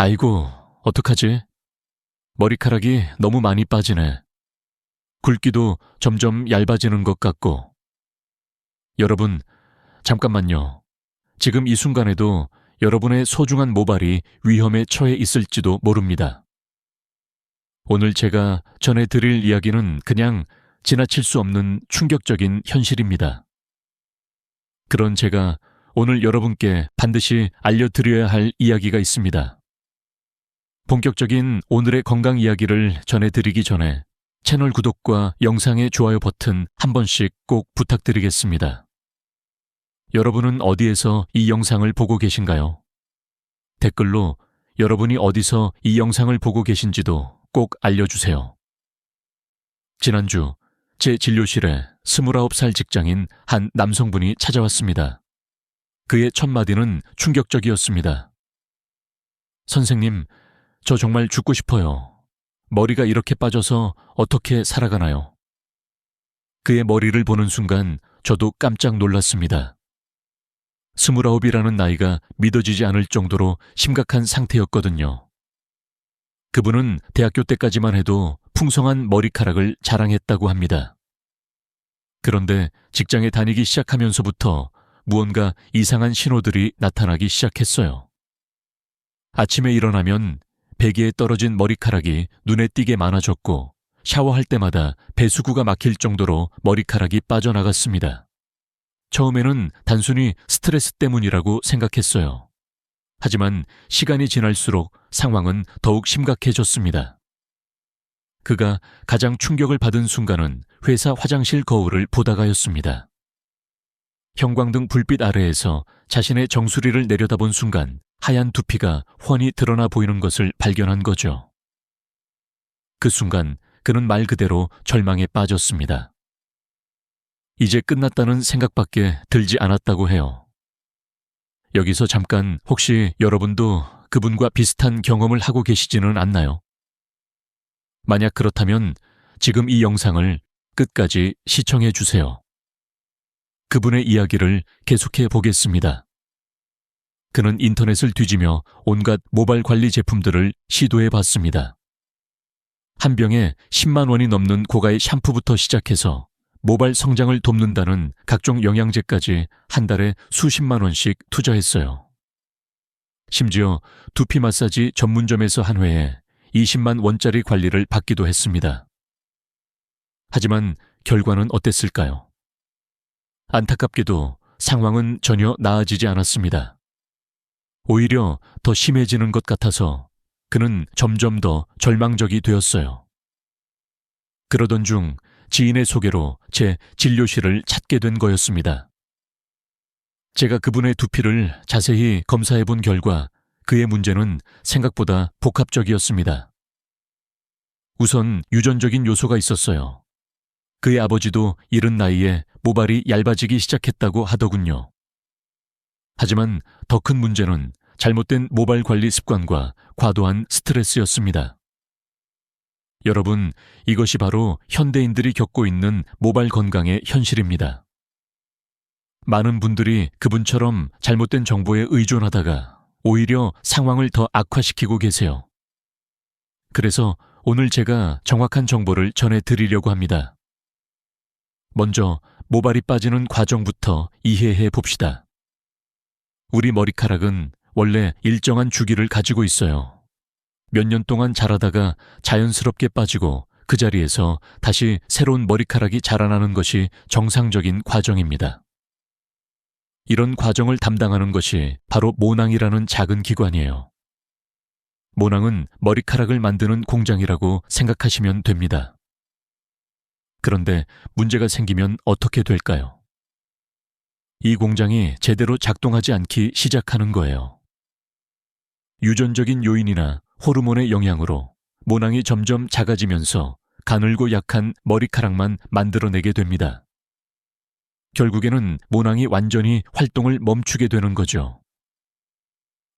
아이고, 어떡하지? 머리카락이 너무 많이 빠지네. 굵기도 점점 얇아지는 것 같고. 여러분, 잠깐만요. 지금 이 순간에도 여러분의 소중한 모발이 위험에 처해 있을지도 모릅니다. 오늘 제가 전해드릴 이야기는 그냥 지나칠 수 없는 충격적인 현실입니다. 그런 제가 오늘 여러분께 반드시 알려드려야 할 이야기가 있습니다. 본격적인 오늘의 건강 이야기를 전해드리기 전에 채널 구독과 영상의 좋아요 버튼 한 번씩 꼭 부탁드리겠습니다. 여러분은 어디에서 이 영상을 보고 계신가요? 댓글로 여러분이 어디서 이 영상을 보고 계신지도 꼭 알려주세요. 지난주 제 진료실에 29살 직장인 한 남성분이 찾아왔습니다. 그의 첫 마디는 충격적이었습니다. 선생님, 저 정말 죽고 싶어요. 머리가 이렇게 빠져서 어떻게 살아가나요? 그의 머리를 보는 순간 저도 깜짝 놀랐습니다. 29이라는 나이가 믿어지지 않을 정도로 심각한 상태였거든요. 그분은 대학교 때까지만 해도 풍성한 머리카락을 자랑했다고 합니다. 그런데 직장에 다니기 시작하면서부터 무언가 이상한 신호들이 나타나기 시작했어요. 아침에 일어나면 베개에 떨어진 머리카락이 눈에 띄게 많아졌고 샤워할 때마다 배수구가 막힐 정도로 머리카락이 빠져나갔습니다. 처음에는 단순히 스트레스 때문이라고 생각했어요. 하지만 시간이 지날수록 상황은 더욱 심각해졌습니다. 그가 가장 충격을 받은 순간은 회사 화장실 거울을 보다가였습니다. 형광등 불빛 아래에서 자신의 정수리를 내려다본 순간 하얀 두피가 훤히 드러나 보이는 것을 발견한 거죠. 그 순간 그는 말 그대로 절망에 빠졌습니다. 이제 끝났다는 생각밖에 들지 않았다고 해요. 여기서 잠깐 혹시 여러분도 그분과 비슷한 경험을 하고 계시지는 않나요? 만약 그렇다면 지금 이 영상을 끝까지 시청해 주세요. 그분의 이야기를 계속해 보겠습니다. 그는 인터넷을 뒤지며 온갖 모발 관리 제품들을 시도해 봤습니다. 한 병에 10만 원이 넘는 고가의 샴푸부터 시작해서 모발 성장을 돕는다는 각종 영양제까지 한 달에 수십만 원씩 투자했어요. 심지어 두피 마사지 전문점에서 한 회에 20만 원짜리 관리를 받기도 했습니다. 하지만 결과는 어땠을까요? 안타깝게도 상황은 전혀 나아지지 않았습니다. 오히려 더 심해지는 것 같아서 그는 점점 더 절망적이 되었어요. 그러던 중 지인의 소개로 제 진료실을 찾게 된 거였습니다. 제가 그분의 두피를 자세히 검사해 본 결과 그의 문제는 생각보다 복합적이었습니다. 우선 유전적인 요소가 있었어요. 그의 아버지도 이른 나이에 모발이 얇아지기 시작했다고 하더군요. 하지만 더 큰 문제는 잘못된 모발 관리 습관과 과도한 스트레스였습니다. 여러분, 이것이 바로 현대인들이 겪고 있는 모발 건강의 현실입니다. 많은 분들이 그분처럼 잘못된 정보에 의존하다가 오히려 상황을 더 악화시키고 계세요. 그래서 오늘 제가 정확한 정보를 전해드리려고 합니다. 먼저 모발이 빠지는 과정부터 이해해 봅시다. 우리 머리카락은 원래 일정한 주기를 가지고 있어요. 몇 년 동안 자라다가 자연스럽게 빠지고 그 자리에서 다시 새로운 머리카락이 자라나는 것이 정상적인 과정입니다. 이런 과정을 담당하는 것이 바로 모낭이라는 작은 기관이에요. 모낭은 머리카락을 만드는 공장이라고 생각하시면 됩니다. 그런데 문제가 생기면 어떻게 될까요? 이 공장이 제대로 작동하지 않기 시작하는 거예요. 유전적인 요인이나 호르몬의 영향으로 모낭이 점점 작아지면서 가늘고 약한 머리카락만 만들어내게 됩니다. 결국에는 모낭이 완전히 활동을 멈추게 되는 거죠.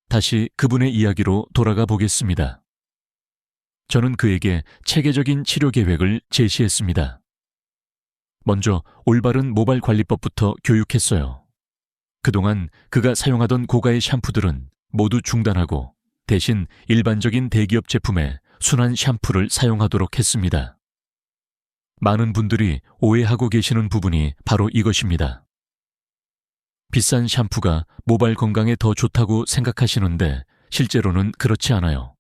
다시 그분의 이야기로 돌아가 보겠습니다. 저는 그에게 체계적인 치료 계획을 제시했습니다. 먼저 올바른 모발 관리법부터 교육했어요. 그동안 그가 사용하던 고가의 샴푸들은 모두 중단하고 대신 일반적인 대기업 제품의 순한 샴푸를 사용하도록 했습니다. 많은 분들이 오해하고 계시는 부분이 바로 이것입니다. 비싼 샴푸가 모발 건강에 더 좋다고 생각하시는데 실제로는 그렇지 않아요.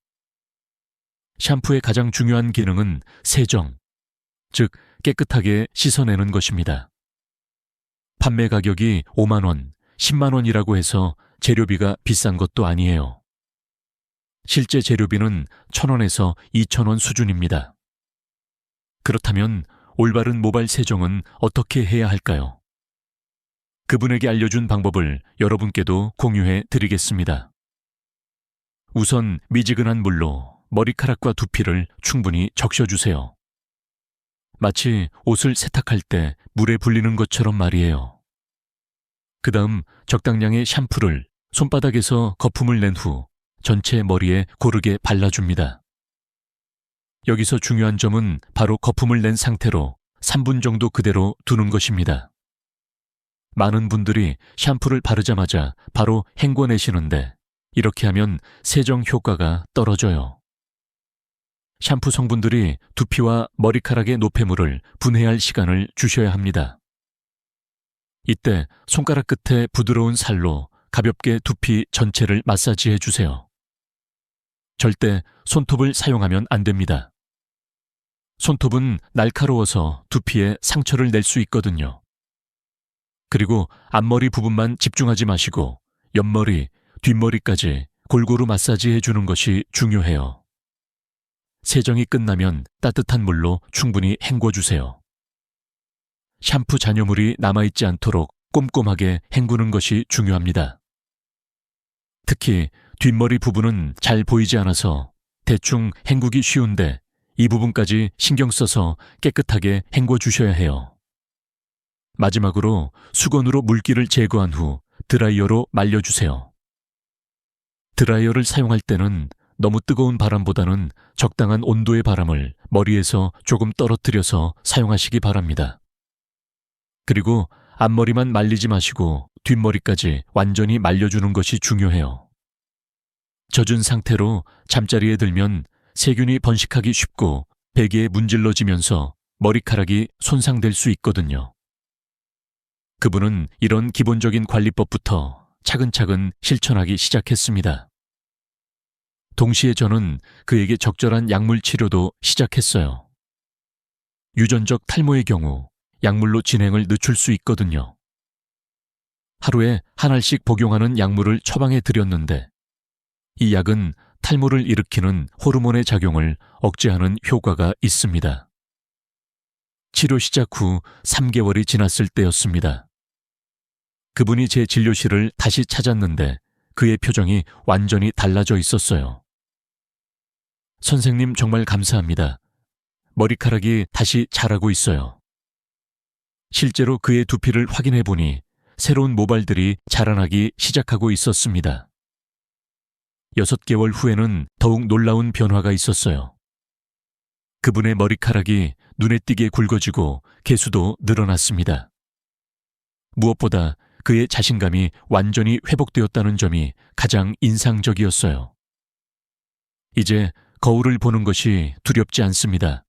샴푸의 가장 중요한 기능은 세정, 즉 깨끗하게 씻어내는 것입니다. 판매 가격이 5만 원, 10만 원이라고 해서 재료비가 비싼 것도 아니에요. 실제 재료비는 1,000원에서 2,000원 수준입니다. 그렇다면 올바른 모발 세정은 어떻게 해야 할까요? 그분에게 알려준 방법을 여러분께도 공유해 드리겠습니다. 우선 미지근한 물로 머리카락과 두피를 충분히 적셔주세요. 마치 옷을 세탁할 때 물에 불리는 것처럼 말이에요. 그 다음 적당량의 샴푸를 손바닥에서 거품을 낸 후 전체 머리에 고르게 발라줍니다. 여기서 중요한 점은 바로 거품을 낸 상태로 3분 정도 그대로 두는 것입니다. 많은 분들이 샴푸를 바르자마자 바로 헹궈내시는데 이렇게 하면 세정 효과가 떨어져요. 샴푸 성분들이 두피와 머리카락의 노폐물을 분해할 시간을 주셔야 합니다. 이때 손가락 끝에 부드러운 살로 가볍게 두피 전체를 마사지해 주세요. 절대 손톱을 사용하면 안 됩니다. 손톱은 날카로워서 두피에 상처를 낼 수 있거든요. 그리고 앞머리 부분만 집중하지 마시고 옆머리, 뒷머리까지 골고루 마사지해 주는 것이 중요해요. 세정이 끝나면 따뜻한 물로 충분히 헹궈주세요. 샴푸 잔여물이 남아있지 않도록 꼼꼼하게 헹구는 것이 중요합니다. 특히 뒷머리 부분은 잘 보이지 않아서 대충 헹구기 쉬운데 이 부분까지 신경 써서 깨끗하게 헹궈 주셔야 해요. 마지막으로 수건으로 물기를 제거한 후 드라이어로 말려주세요. 드라이어를 사용할 때는 너무 뜨거운 바람보다는 적당한 온도의 바람을 머리에서 조금 떨어뜨려서 사용하시기 바랍니다. 그리고 앞머리만 말리지 마시고 뒷머리까지 완전히 말려주는 것이 중요해요. 젖은 상태로 잠자리에 들면 세균이 번식하기 쉽고 베개에 문질러지면서 머리카락이 손상될 수 있거든요. 그분은 이런 기본적인 관리법부터 차근차근 실천하기 시작했습니다. 동시에 저는 그에게 적절한 약물 치료도 시작했어요. 유전적 탈모의 경우 약물로 진행을 늦출 수 있거든요. 하루에 한 알씩 복용하는 약물을 처방해 드렸는데 이 약은 탈모를 일으키는 호르몬의 작용을 억제하는 효과가 있습니다. 치료 시작 후 3개월이 지났을 때였습니다. 그분이 제 진료실을 다시 찾았는데 그의 표정이 완전히 달라져 있었어요. 선생님 정말 감사합니다. 머리카락이 다시 자라고 있어요. 실제로 그의 두피를 확인해 보니 새로운 모발들이 자라나기 시작하고 있었습니다. 6개월 후에는 더욱 놀라운 변화가 있었어요. 그분의 머리카락이 눈에 띄게 굵어지고 개수도 늘어났습니다. 무엇보다 그의 자신감이 완전히 회복되었다는 점이 가장 인상적이었어요. 이제 거울을 보는 것이 두렵지 않습니다.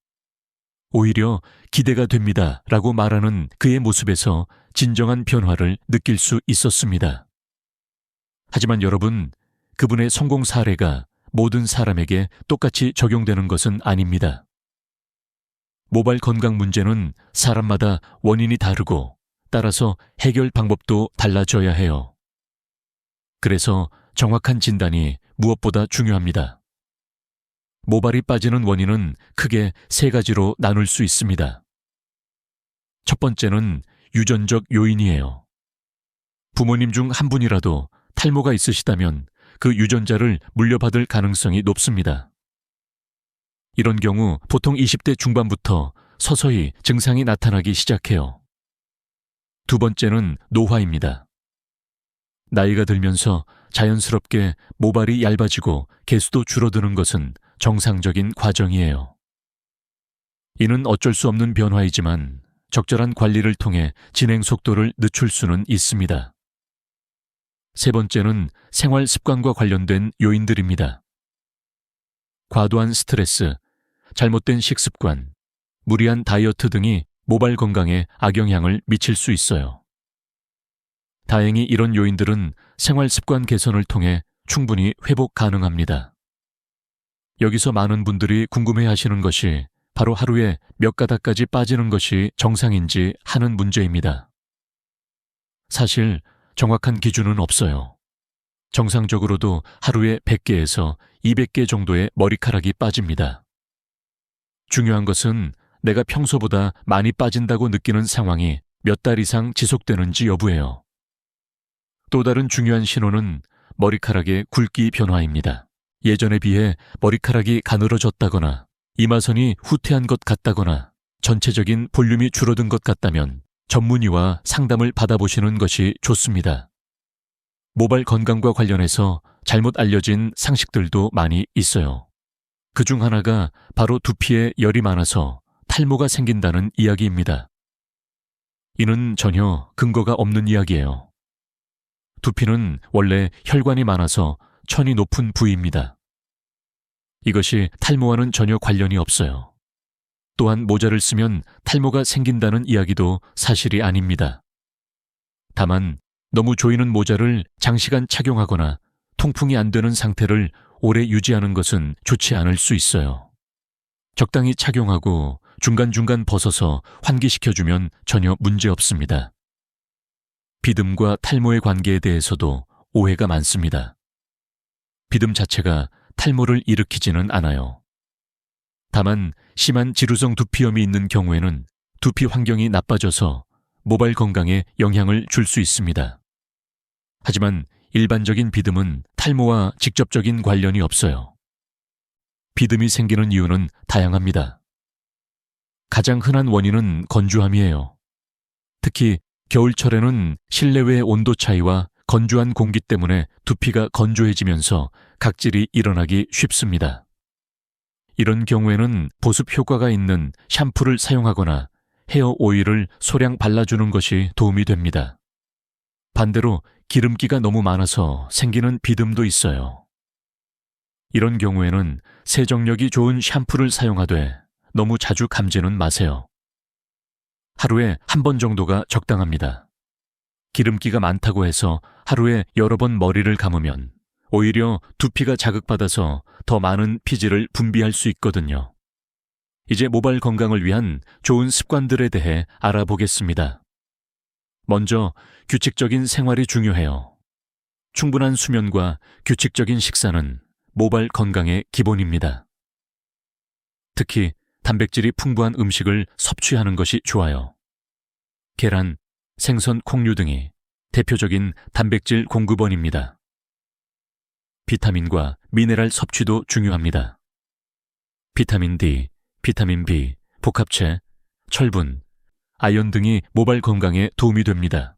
오히려 기대가 됩니다 라고 말하는 그의 모습에서 진정한 변화를 느낄 수 있었습니다. 하지만 여러분, 그분의 성공 사례가 모든 사람에게 똑같이 적용되는 것은 아닙니다. 모발 건강 문제는 사람마다 원인이 다르고 따라서 해결 방법도 달라져야 해요. 그래서 정확한 진단이 무엇보다 중요합니다. 모발이 빠지는 원인은 크게 3가지로 나눌 수 있습니다. 첫 번째는 유전적 요인이에요. 부모님 중 한 분이라도 탈모가 있으시다면 그 유전자를 물려받을 가능성이 높습니다. 이런 경우 보통 20대 중반부터 서서히 증상이 나타나기 시작해요. 두 번째는 노화입니다. 나이가 들면서 자연스럽게 모발이 얇아지고 개수도 줄어드는 것은 정상적인 과정이에요. 이는 어쩔 수 없는 변화이지만 적절한 관리를 통해 진행 속도를 늦출 수는 있습니다. 세 번째는 생활 습관과 관련된 요인들입니다. 과도한 스트레스, 잘못된 식습관, 무리한 다이어트 등이 모발 건강에 악영향을 미칠 수 있어요. 다행히 이런 요인들은 생활 습관 개선을 통해 충분히 회복 가능합니다. 여기서 많은 분들이 궁금해 하시는 것이 바로 하루에 몇 가닥까지 빠지는 것이 정상인지 하는 문제입니다. 사실 정확한 기준은 없어요. 정상적으로도 하루에 100개에서 200개 정도의 머리카락이 빠집니다. 중요한 것은 내가 평소보다 많이 빠진다고 느끼는 상황이 몇 달 이상 지속되는지 여부예요. 또 다른 중요한 신호는 머리카락의 굵기 변화입니다. 예전에 비해 머리카락이 가늘어졌다거나 이마선이 후퇴한 것 같다거나 전체적인 볼륨이 줄어든 것 같다면 전문의와 상담을 받아보시는 것이 좋습니다. 모발 건강과 관련해서 잘못 알려진 상식들도 많이 있어요. 그중 하나가 바로 두피에 열이 많아서 탈모가 생긴다는 이야기입니다. 이는 전혀 근거가 없는 이야기예요. 두피는 원래 혈관이 많아서 천이 높은 부위입니다. 이것이 탈모와는 전혀 관련이 없어요. 또한 모자를 쓰면 탈모가 생긴다는 이야기도 사실이 아닙니다. 다만 너무 조이는 모자를 장시간 착용하거나 통풍이 안 되는 상태를 오래 유지하는 것은 좋지 않을 수 있어요. 적당히 착용하고 중간중간 벗어서 환기시켜주면 전혀 문제 없습니다. 비듬과 탈모의 관계에 대해서도 오해가 많습니다. 비듬 자체가 탈모를 일으키지는 않아요. 다만 심한 지루성 두피염이 있는 경우에는 두피 환경이 나빠져서 모발 건강에 영향을 줄 수 있습니다. 하지만 일반적인 비듬은 탈모와 직접적인 관련이 없어요. 비듬이 생기는 이유는 다양합니다. 가장 흔한 원인은 건조함이에요. 특히 겨울철에는 실내외의 온도 차이와 건조한 공기 때문에 두피가 건조해지면서 각질이 일어나기 쉽습니다. 이런 경우에는 보습 효과가 있는 샴푸를 사용하거나 헤어 오일을 소량 발라주는 것이 도움이 됩니다. 반대로 기름기가 너무 많아서 생기는 비듬도 있어요. 이런 경우에는 세정력이 좋은 샴푸를 사용하되 너무 자주 감지는 마세요. 하루에 한 번 정도가 적당합니다. 기름기가 많다고 해서 하루에 여러 번 머리를 감으면 오히려 두피가 자극받아서 더 많은 피지를 분비할 수 있거든요. 이제 모발 건강을 위한 좋은 습관들에 대해 알아보겠습니다. 먼저 규칙적인 생활이 중요해요. 충분한 수면과 규칙적인 식사는 모발 건강의 기본입니다. 특히 단백질이 풍부한 음식을 섭취하는 것이 좋아요. 계란, 생선, 콩류 등이 대표적인 단백질 공급원입니다. 비타민과 미네랄 섭취도 중요합니다. 비타민 D, 비타민 B, 복합체, 철분, 아연 등이 모발 건강에 도움이 됩니다.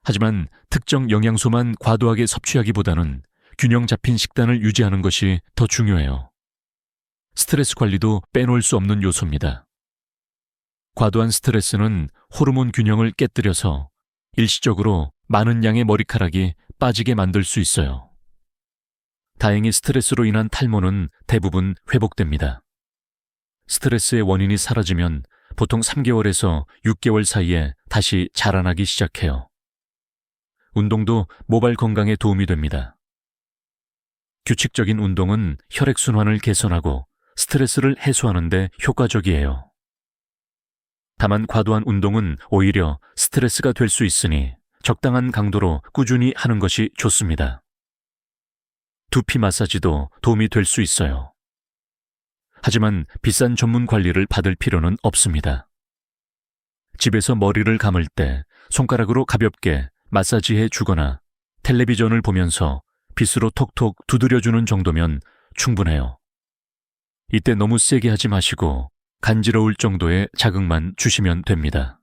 하지만 특정 영양소만 과도하게 섭취하기보다는 균형 잡힌 식단을 유지하는 것이 더 중요해요. 스트레스 관리도 빼놓을 수 없는 요소입니다. 과도한 스트레스는 호르몬 균형을 깨뜨려서 일시적으로 많은 양의 머리카락이 빠지게 만들 수 있어요. 다행히 스트레스로 인한 탈모는 대부분 회복됩니다. 스트레스의 원인이 사라지면 보통 3개월에서 6개월 사이에 다시 자라나기 시작해요. 운동도 모발 건강에 도움이 됩니다. 규칙적인 운동은 혈액순환을 개선하고 스트레스를 해소하는 데 효과적이에요. 다만 과도한 운동은 오히려 스트레스가 될 수 있으니 적당한 강도로 꾸준히 하는 것이 좋습니다. 두피 마사지도 도움이 될 수 있어요. 하지만 비싼 전문 관리를 받을 필요는 없습니다. 집에서 머리를 감을 때 손가락으로 가볍게 마사지해 주거나 텔레비전을 보면서 빗으로 톡톡 두드려주는 정도면 충분해요. 이때 너무 세게 하지 마시고 간지러울 정도의 자극만 주시면 됩니다.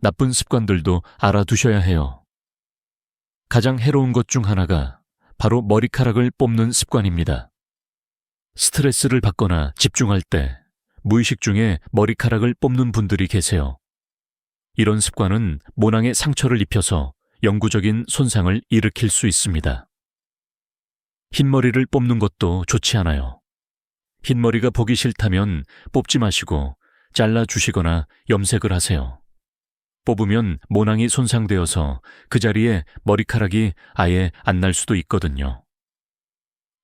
나쁜 습관들도 알아두셔야 해요. 가장 해로운 것 중 하나가 바로 머리카락을 뽑는 습관입니다. 스트레스를 받거나 집중할 때 무의식 중에 머리카락을 뽑는 분들이 계세요. 이런 습관은 모낭에 상처를 입혀서 영구적인 손상을 일으킬 수 있습니다. 흰머리를 뽑는 것도 좋지 않아요. 흰머리가 보기 싫다면 뽑지 마시고 잘라주시거나 염색을 하세요. 뽑으면 모낭이 손상되어서 그 자리에 머리카락이 아예 안 날 수도 있거든요.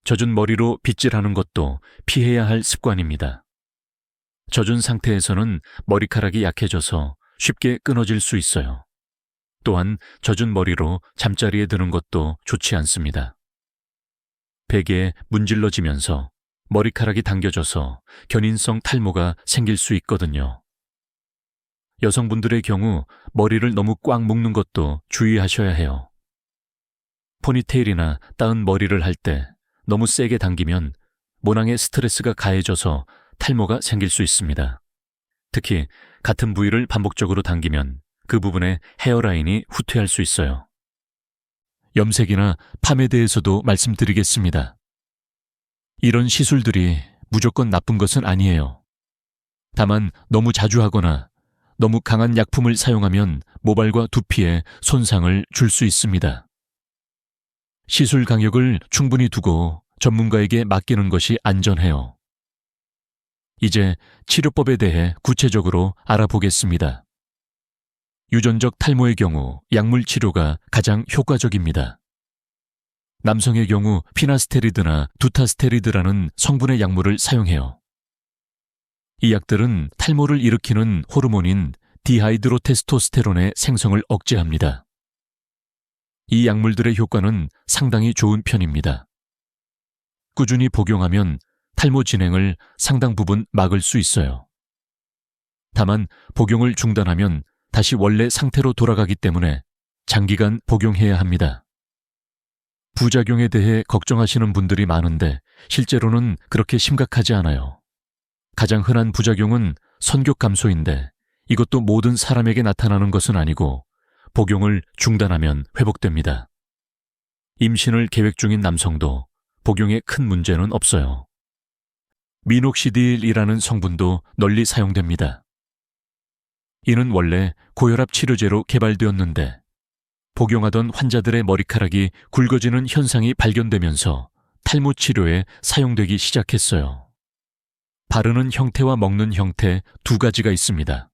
젖은 머리로 빗질하는 것도 피해야 할 습관입니다. 젖은 상태에서는 머리카락이 약해져서 쉽게 끊어질 수 있어요. 또한 젖은 머리로 잠자리에 드는 것도 좋지 않습니다. 베개에 문질러지면서 머리카락이 당겨져서 견인성 탈모가 생길 수 있거든요. 여성분들의 경우 머리를 너무 꽉 묶는 것도 주의하셔야 해요. 포니테일이나 따은 머리를 할 때 너무 세게 당기면 모낭에 스트레스가 가해져서 탈모가 생길 수 있습니다. 특히 같은 부위를 반복적으로 당기면 그 부분에 헤어라인이 후퇴할 수 있어요. 염색이나 팜에 대해서도 말씀드리겠습니다. 이런 시술들이 무조건 나쁜 것은 아니에요. 다만 너무 자주 하거나 너무 강한 약품을 사용하면 모발과 두피에 손상을 줄 수 있습니다. 시술 강역을 충분히 두고 전문가에게 맡기는 것이 안전해요. 이제 치료법에 대해 구체적으로 알아보겠습니다. 유전적 탈모의 경우 약물 치료가 가장 효과적입니다. 남성의 경우 피나스테리드나 두타스테리드라는 성분의 약물을 사용해요. 이 약들은 탈모를 일으키는 호르몬인 디하이드로테스토스테론의 생성을 억제합니다. 이 약물들의 효과는 상당히 좋은 편입니다. 꾸준히 복용하면 탈모 진행을 상당 부분 막을 수 있어요. 다만 복용을 중단하면 다시 원래 상태로 돌아가기 때문에 장기간 복용해야 합니다. 부작용에 대해 걱정하시는 분들이 많은데 실제로는 그렇게 심각하지 않아요. 가장 흔한 부작용은 선교 감소인데 이것도 모든 사람에게 나타나는 것은 아니고 복용을 중단하면 회복됩니다. 임신을 계획 중인 남성도 복용에 큰 문제는 없어요. 미녹시딜이라는 성분도 널리 사용됩니다. 이는 원래 고혈압 치료제로 개발되었는데 복용하던 환자들의 머리카락이 굵어지는 현상이 발견되면서 탈모 치료에 사용되기 시작했어요. 바르는 형태와 먹는 형태 두 가지가 있습니다.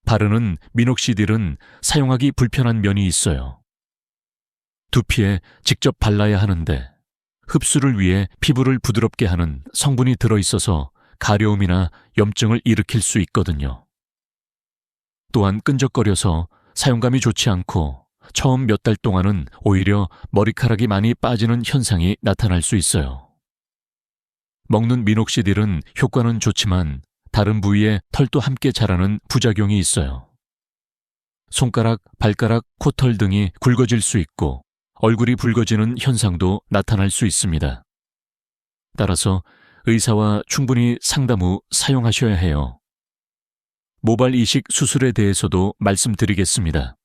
바르는 미녹시딜은 사용하기 불편한 면이 있어요. 두피에 직접 발라야 하는데 흡수를 위해 피부를 부드럽게 하는 성분이 들어있어서 가려움이나 염증을 일으킬 수 있거든요. 또한 끈적거려서 사용감이 좋지 않고 처음 몇 달 동안은 오히려 머리카락이 많이 빠지는 현상이 나타날 수 있어요. 먹는 미녹시딜은 효과는 좋지만 다른 부위에 털도 함께 자라는 부작용이 있어요. 손가락, 발가락, 코털 등이 굵어질 수 있고 얼굴이 붉어지는 현상도 나타날 수 있습니다. 따라서 의사와 충분히 상담 후 사용하셔야 해요. 모발 이식 수술에 대해서도 말씀드리겠습니다.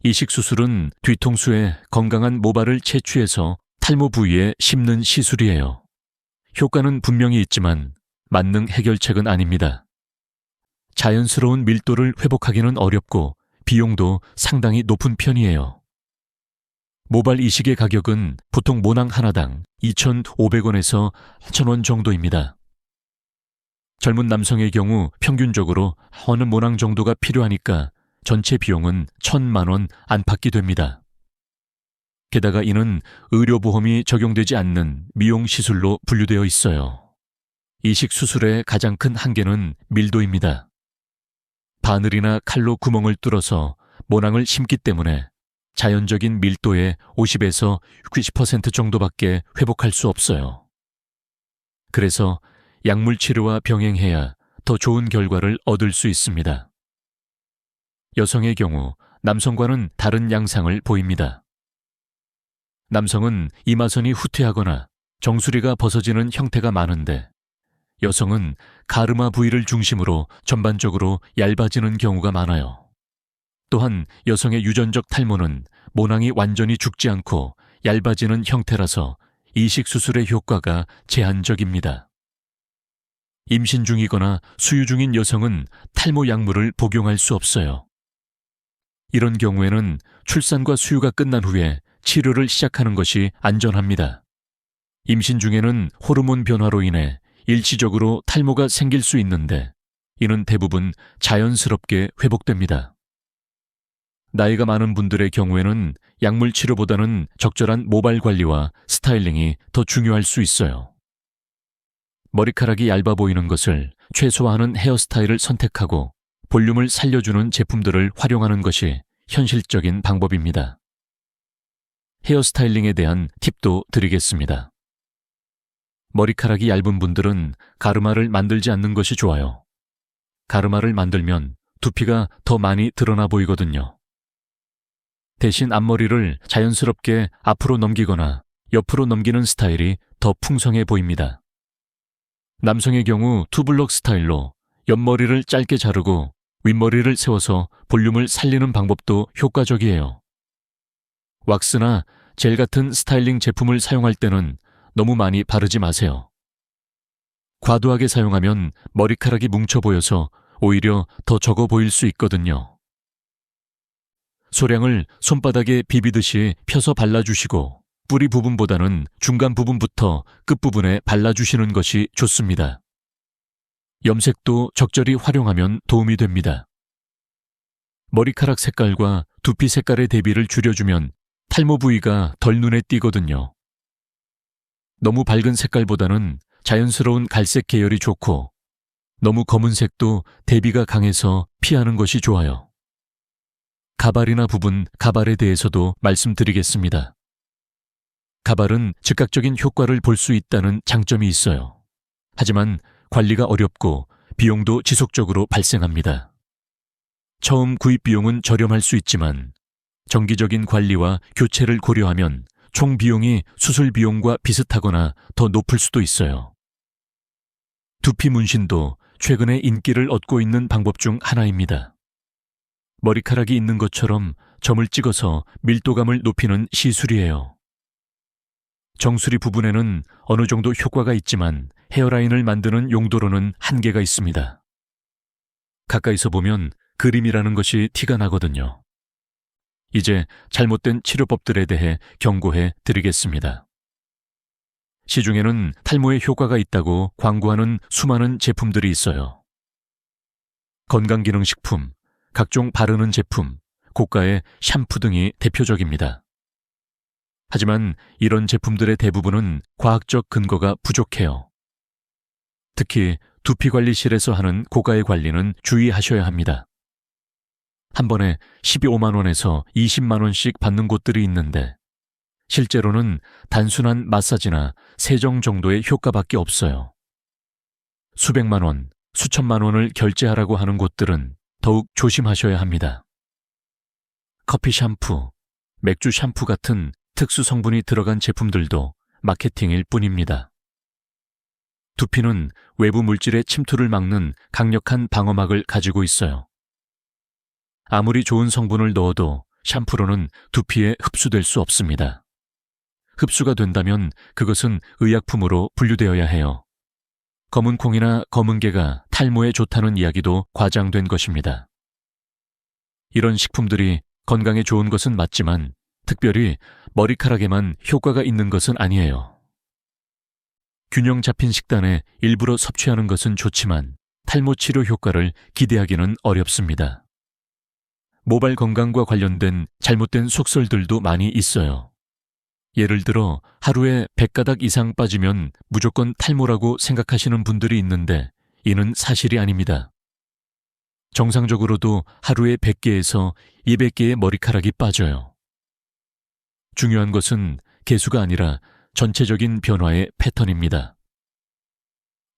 이식 수술은 뒤통수에 건강한 모발을 채취해서 탈모 부위에 심는 시술이에요. 효과는 분명히 있지만 만능 해결책은 아닙니다. 자연스러운 밀도를 회복하기는 어렵고 비용도 상당히 높은 편이에요. 모발 이식의 가격은 보통 모낭 하나당 2,500원에서 1,000원 정도입니다. 젊은 남성의 경우 평균적으로 어느 모낭 정도가 필요하니까 전체 비용은 1,000만 원 안팎이 됩니다. 게다가 이는 의료보험이 적용되지 않는 미용시술로 분류되어 있어요. 이식 수술의 가장 큰 한계는 밀도입니다. 바늘이나 칼로 구멍을 뚫어서 모낭을 심기 때문에 자연적인 밀도의 50에서 60% 정도밖에 회복할 수 없어요. 그래서 약물 치료와 병행해야 더 좋은 결과를 얻을 수 있습니다. 여성의 경우 남성과는 다른 양상을 보입니다. 남성은 이마선이 후퇴하거나 정수리가 벗어지는 형태가 많은데 여성은 가르마 부위를 중심으로 전반적으로 얇아지는 경우가 많아요. 또한 여성의 유전적 탈모는 모낭이 완전히 죽지 않고 얇아지는 형태라서 이식 수술의 효과가 제한적입니다. 임신 중이거나 수유 중인 여성은 탈모 약물을 복용할 수 없어요. 이런 경우에는 출산과 수유가 끝난 후에 치료를 시작하는 것이 안전합니다. 임신 중에는 호르몬 변화로 인해 일시적으로 탈모가 생길 수 있는데 이는 대부분 자연스럽게 회복됩니다. 나이가 많은 분들의 경우에는 약물 치료보다는 적절한 모발 관리와 스타일링이 더 중요할 수 있어요. 머리카락이 얇아 보이는 것을 최소화하는 헤어스타일을 선택하고 볼륨을 살려주는 제품들을 활용하는 것이 현실적인 방법입니다. 헤어스타일링에 대한 팁도 드리겠습니다. 머리카락이 얇은 분들은 가르마를 만들지 않는 것이 좋아요. 가르마를 만들면 두피가 더 많이 드러나 보이거든요. 대신 앞머리를 자연스럽게 앞으로 넘기거나 옆으로 넘기는 스타일이 더 풍성해 보입니다. 남성의 경우 투블럭 스타일로 옆머리를 짧게 자르고 윗머리를 세워서 볼륨을 살리는 방법도 효과적이에요. 왁스나 젤 같은 스타일링 제품을 사용할 때는 너무 많이 바르지 마세요. 과도하게 사용하면 머리카락이 뭉쳐 보여서 오히려 더 적어 보일 수 있거든요. 소량을 손바닥에 비비듯이 펴서 발라주시고 뿌리 부분보다는 중간 부분부터 끝부분에 발라주시는 것이 좋습니다. 염색도 적절히 활용하면 도움이 됩니다. 머리카락 색깔과 두피 색깔의 대비를 줄여주면 탈모 부위가 덜 눈에 띄거든요. 너무 밝은 색깔보다는 자연스러운 갈색 계열이 좋고 너무 검은색도 대비가 강해서 피하는 것이 좋아요. 가발이나 부분 가발에 대해서도 말씀드리겠습니다. 가발은 즉각적인 효과를 볼 수 있다는 장점이 있어요. 하지만 관리가 어렵고 비용도 지속적으로 발생합니다. 처음 구입 비용은 저렴할 수 있지만 정기적인 관리와 교체를 고려하면 총 비용이 수술 비용과 비슷하거나 더 높을 수도 있어요. 두피 문신도 최근에 인기를 얻고 있는 방법 중 하나입니다. 머리카락이 있는 것처럼 점을 찍어서 밀도감을 높이는 시술이에요. 정수리 부분에는 어느 정도 효과가 있지만 헤어라인을 만드는 용도로는 한계가 있습니다. 가까이서 보면 그림이라는 것이 티가 나거든요. 이제 잘못된 치료법들에 대해 경고해 드리겠습니다. 시중에는 탈모에 효과가 있다고 광고하는 수많은 제품들이 있어요. 건강기능식품, 각종 바르는 제품, 고가의 샴푸 등이 대표적입니다. 하지만 이런 제품들의 대부분은 과학적 근거가 부족해요. 특히 두피관리실에서 하는 고가의 관리는 주의하셔야 합니다. 한 번에 15만 원에서 20만 원씩 받는 곳들이 있는데 실제로는 단순한 마사지나 세정 정도의 효과밖에 없어요. 수백만 원, 수천만 원을 결제하라고 하는 곳들은 더욱 조심하셔야 합니다. 커피 샴푸, 맥주 샴푸 같은 특수 성분이 들어간 제품들도 마케팅일 뿐입니다. 두피는 외부 물질의 침투를 막는 강력한 방어막을 가지고 있어요. 아무리 좋은 성분을 넣어도 샴푸로는 두피에 흡수될 수 없습니다. 흡수가 된다면 그것은 의약품으로 분류되어야 해요. 검은 콩이나 검은 게가 탈모에 좋다는 이야기도 과장된 것입니다. 이런 식품들이 건강에 좋은 것은 맞지만 특별히 머리카락에만 효과가 있는 것은 아니에요. 균형 잡힌 식단에 일부러 섭취하는 것은 좋지만 탈모 치료 효과를 기대하기는 어렵습니다. 모발 건강과 관련된 잘못된 속설들도 많이 있어요. 예를 들어 하루에 100가닥 이상 빠지면 무조건 탈모라고 생각하시는 분들이 있는데 이는 사실이 아닙니다. 정상적으로도 하루에 100개에서 200개의 머리카락이 빠져요. 중요한 것은 개수가 아니라 전체적인 변화의 패턴입니다.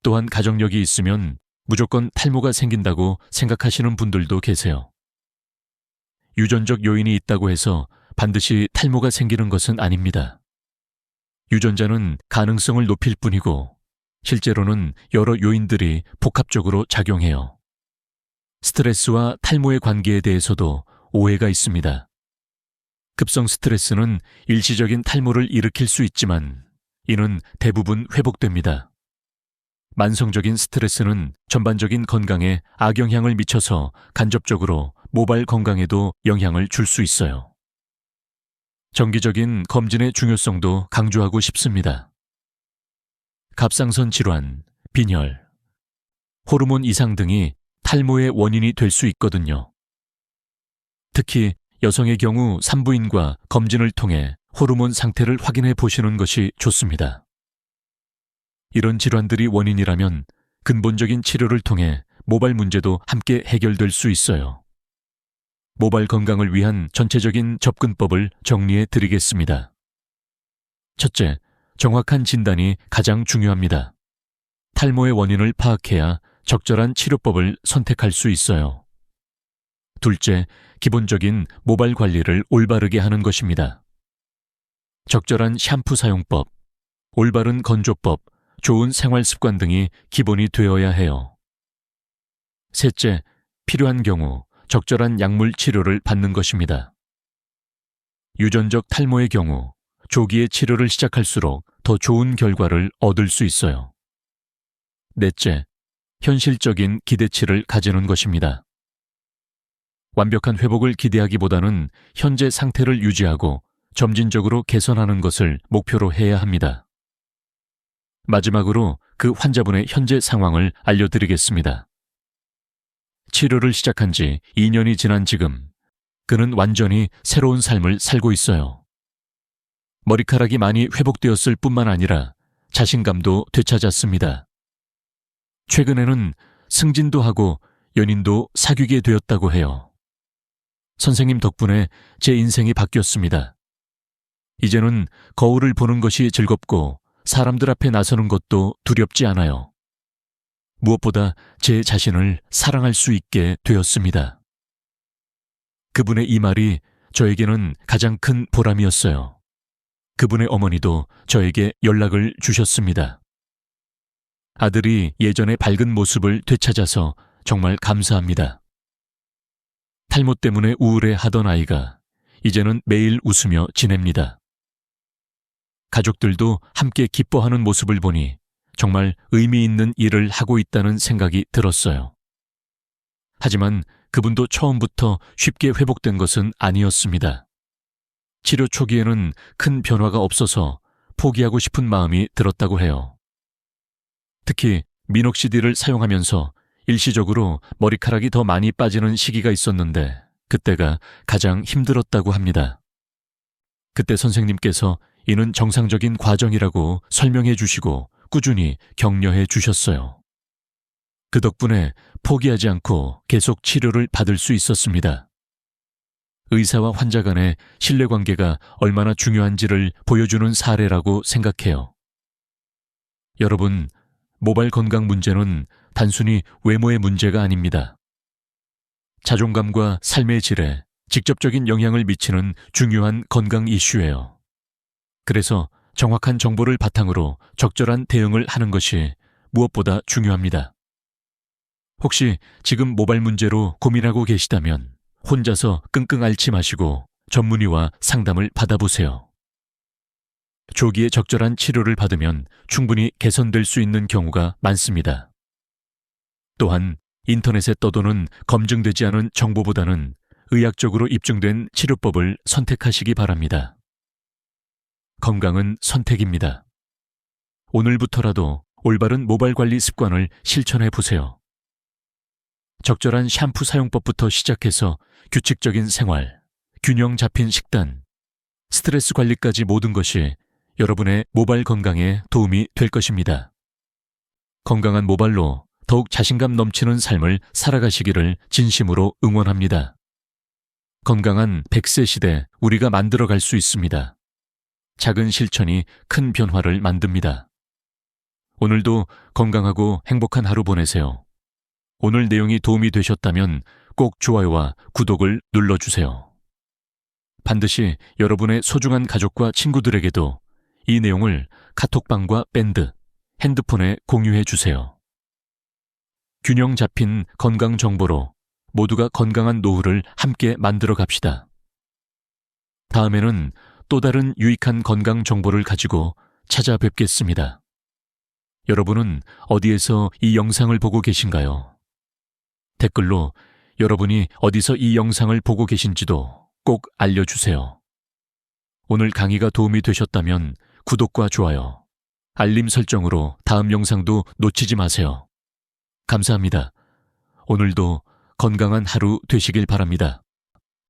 또한 가정력이 있으면 무조건 탈모가 생긴다고 생각하시는 분들도 계세요. 유전적 요인이 있다고 해서 반드시 탈모가 생기는 것은 아닙니다. 유전자는 가능성을 높일 뿐이고 실제로는 여러 요인들이 복합적으로 작용해요. 스트레스와 탈모의 관계에 대해서도 오해가 있습니다. 급성 스트레스는 일시적인 탈모를 일으킬 수 있지만 이는 대부분 회복됩니다. 만성적인 스트레스는 전반적인 건강에 악영향을 미쳐서 간접적으로 모발 건강에도 영향을 줄 수 있어요. 정기적인 검진의 중요성도 강조하고 싶습니다. 갑상선 질환, 빈혈, 호르몬 이상 등이 탈모의 원인이 될 수 있거든요. 특히 여성의 경우 산부인과 검진을 통해 호르몬 상태를 확인해 보시는 것이 좋습니다. 이런 질환들이 원인이라면 근본적인 치료를 통해 모발 문제도 함께 해결될 수 있어요. 모발 건강을 위한 전체적인 접근법을 정리해 드리겠습니다. 첫째, 정확한 진단이 가장 중요합니다. 탈모의 원인을 파악해야 적절한 치료법을 선택할 수 있어요. 둘째, 기본적인 모발 관리를 올바르게 하는 것입니다. 적절한 샴푸 사용법, 올바른 건조법, 좋은 생활 습관 등이 기본이 되어야 해요. 셋째, 필요한 경우 적절한 약물 치료를 받는 것입니다. 유전적 탈모의 경우 조기에 치료를 시작할수록 더 좋은 결과를 얻을 수 있어요. 넷째, 현실적인 기대치를 가지는 것입니다. 완벽한 회복을 기대하기보다는 현재 상태를 유지하고 점진적으로 개선하는 것을 목표로 해야 합니다. 마지막으로 그 환자분의 현재 상황을 알려드리겠습니다. 치료를 시작한 지 2년이 지난 지금, 그는 완전히 새로운 삶을 살고 있어요. 머리카락이 많이 회복되었을 뿐만 아니라 자신감도 되찾았습니다. 최근에는 승진도 하고 연인도 사귀게 되었다고 해요. 선생님 덕분에 제 인생이 바뀌었습니다. 이제는 거울을 보는 것이 즐겁고 사람들 앞에 나서는 것도 두렵지 않아요. 무엇보다 제 자신을 사랑할 수 있게 되었습니다. 그분의 이 말이 저에게는 가장 큰 보람이었어요. 그분의 어머니도 저에게 연락을 주셨습니다. 아들이 예전의 밝은 모습을 되찾아서 정말 감사합니다. 탈모 때문에 우울해하던 아이가 이제는 매일 웃으며 지냅니다. 가족들도 함께 기뻐하는 모습을 보니 정말 의미 있는 일을 하고 있다는 생각이 들었어요. 하지만 그분도 처음부터 쉽게 회복된 것은 아니었습니다. 치료 초기에는 큰 변화가 없어서 포기하고 싶은 마음이 들었다고 해요. 특히 미녹시딜을 사용하면서 일시적으로 머리카락이 더 많이 빠지는 시기가 있었는데 그때가 가장 힘들었다고 합니다. 그때 선생님께서 이는 정상적인 과정이라고 설명해 주시고 꾸준히 격려해 주셨어요. 그 덕분에 포기하지 않고 계속 치료를 받을 수 있었습니다. 의사와 환자 간의 신뢰관계가 얼마나 중요한지를 보여주는 사례라고 생각해요. 여러분, 모발 건강 문제는 단순히 외모의 문제가 아닙니다. 자존감과 삶의 질에 직접적인 영향을 미치는 중요한 건강 이슈예요. 그래서 정확한 정보를 바탕으로 적절한 대응을 하는 것이 무엇보다 중요합니다. 혹시 지금 모발 문제로 고민하고 계시다면 혼자서 끙끙 앓지 마시고 전문의와 상담을 받아보세요. 조기에 적절한 치료를 받으면 충분히 개선될 수 있는 경우가 많습니다. 또한 인터넷에 떠도는 검증되지 않은 정보보다는 의학적으로 입증된 치료법을 선택하시기 바랍니다. 건강은 선택입니다. 오늘부터라도 올바른 모발 관리 습관을 실천해 보세요. 적절한 샴푸 사용법부터 시작해서 규칙적인 생활, 균형 잡힌 식단, 스트레스 관리까지 모든 것이 여러분의 모발 건강에 도움이 될 것입니다. 건강한 모발로 더욱 자신감 넘치는 삶을 살아가시기를 진심으로 응원합니다. 건강한 100세 시대 우리가 만들어갈 수 있습니다. 작은 실천이 큰 변화를 만듭니다. 오늘도 건강하고 행복한 하루 보내세요. 오늘 내용이 도움이 되셨다면 꼭 좋아요와 구독을 눌러주세요. 반드시 여러분의 소중한 가족과 친구들에게도 이 내용을 카톡방과 밴드, 핸드폰에 공유해 주세요. 균형 잡힌 건강 정보로 모두가 건강한 노후를 함께 만들어 갑시다. 다음에는 또 다른 유익한 건강 정보를 가지고 찾아뵙겠습니다. 여러분은 어디에서 이 영상을 보고 계신가요? 댓글로 여러분이 어디서 이 영상을 보고 계신지도 꼭 알려주세요. 오늘 강의가 도움이 되셨다면 구독과 좋아요, 알림 설정으로 다음 영상도 놓치지 마세요. 감사합니다. 오늘도 건강한 하루 되시길 바랍니다.